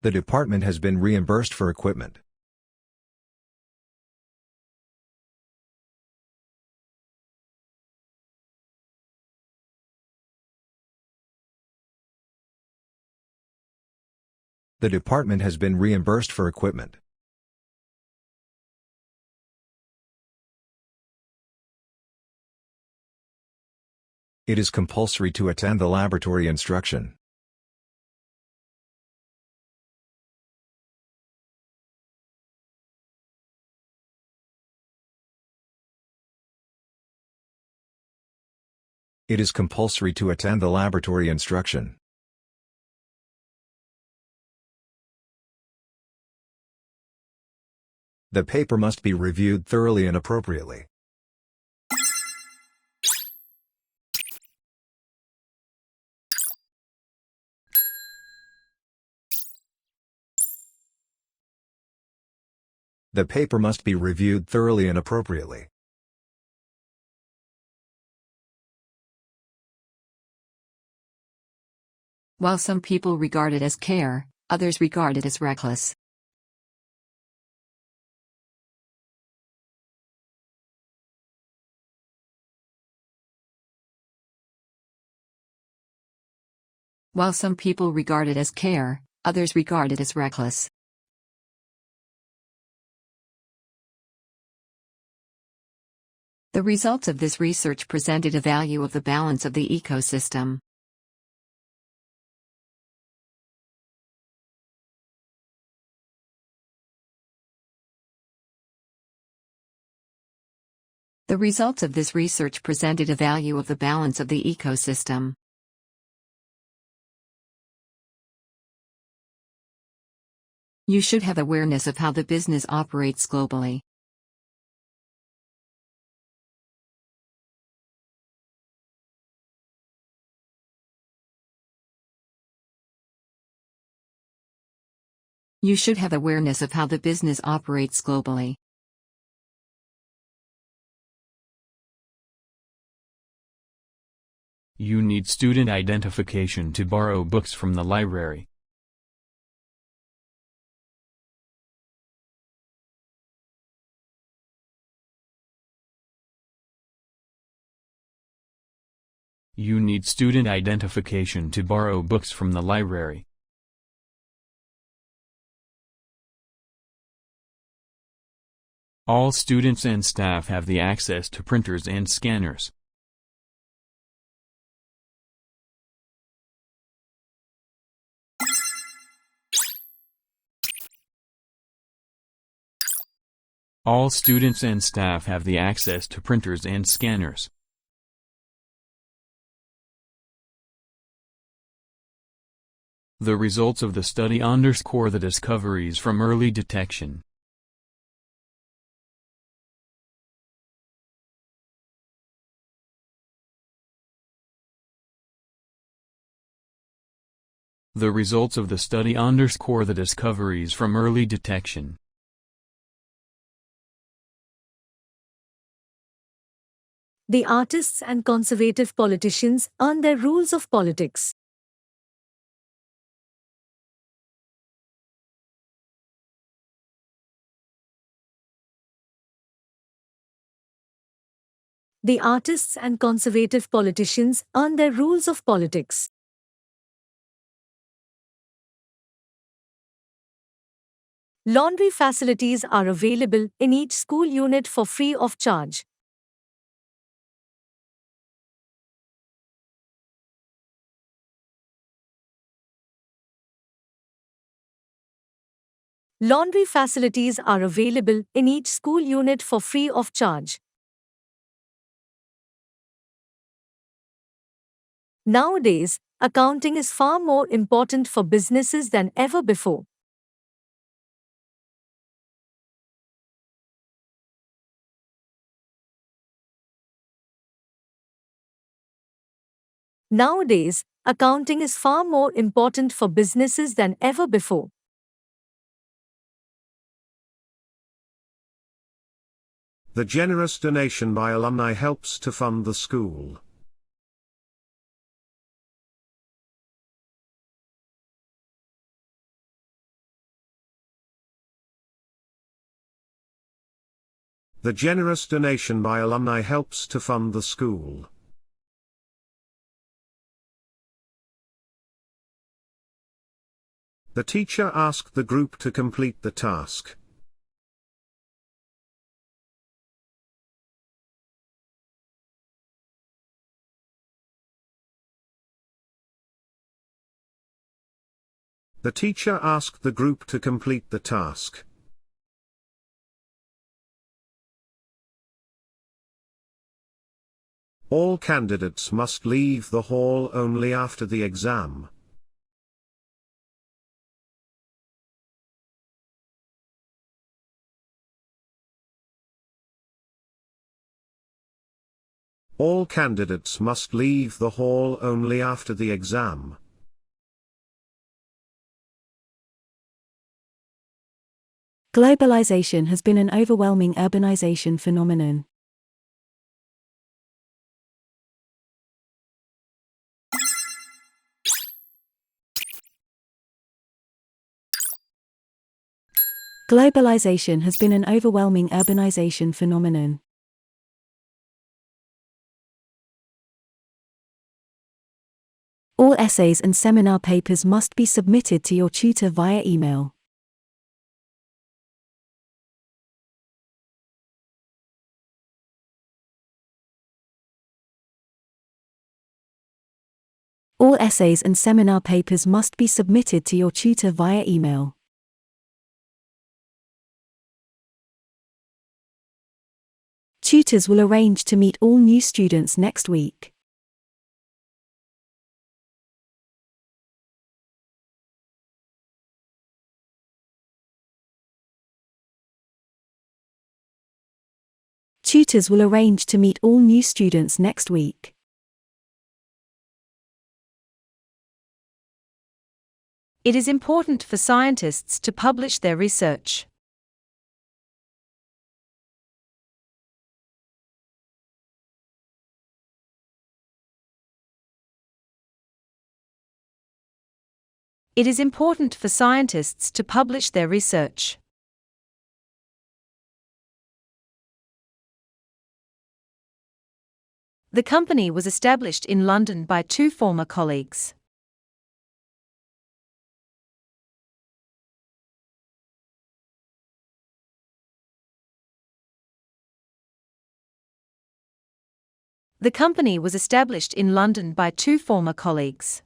The department has been reimbursed for equipment. The department has been reimbursed for equipment. It is compulsory to attend the laboratory instruction. It is compulsory to attend the laboratory instruction. The paper must be reviewed thoroughly and appropriately. The paper must be reviewed thoroughly and appropriately. While some people regard it as care, others regard it as reckless. While some people regard it as care, others regard it as reckless. The results of this research presented a value of the balance of the ecosystem. The results of this research presented a value of the balance of the ecosystem. You should have awareness of how the business operates globally. You should have awareness of how the business operates globally. You need student identification to borrow books from the library. You need student identification to borrow books from the library. All students and staff have the access to printers and scanners. All students and staff have the access to printers and scanners. The results of the study underscore the discoveries from early detection. The results of the study underscore the discoveries from early detection. The artists and conservative politicians earn their rules of politics. The artists and conservative politicians earn their rules of politics. Laundry facilities are available in each school unit for free of charge. Laundry facilities are available in each school unit for free of charge. Nowadays, accounting is far more important for businesses than ever before. Nowadays, accounting is far more important for businesses than ever before. The generous donation by alumni helps to fund the school. The generous donation by alumni helps to fund the school. The teacher asked the group to complete the task. The teacher asked the group to complete the task. All candidates must leave the hall only after the exam. All candidates must leave the hall only after the exam. Globalization has been an overwhelming urbanization phenomenon. Globalization has been an overwhelming urbanization phenomenon. All essays and seminar papers must be submitted to your tutor via email. All essays and seminar papers must be submitted to your tutor via email. Tutors will arrange to meet all new students next week. Tutors will arrange to meet all new students next week. It is important for scientists to publish their research. It is important for scientists to publish their research. The company was established in London by two former colleagues. The company was established in London by two former colleagues.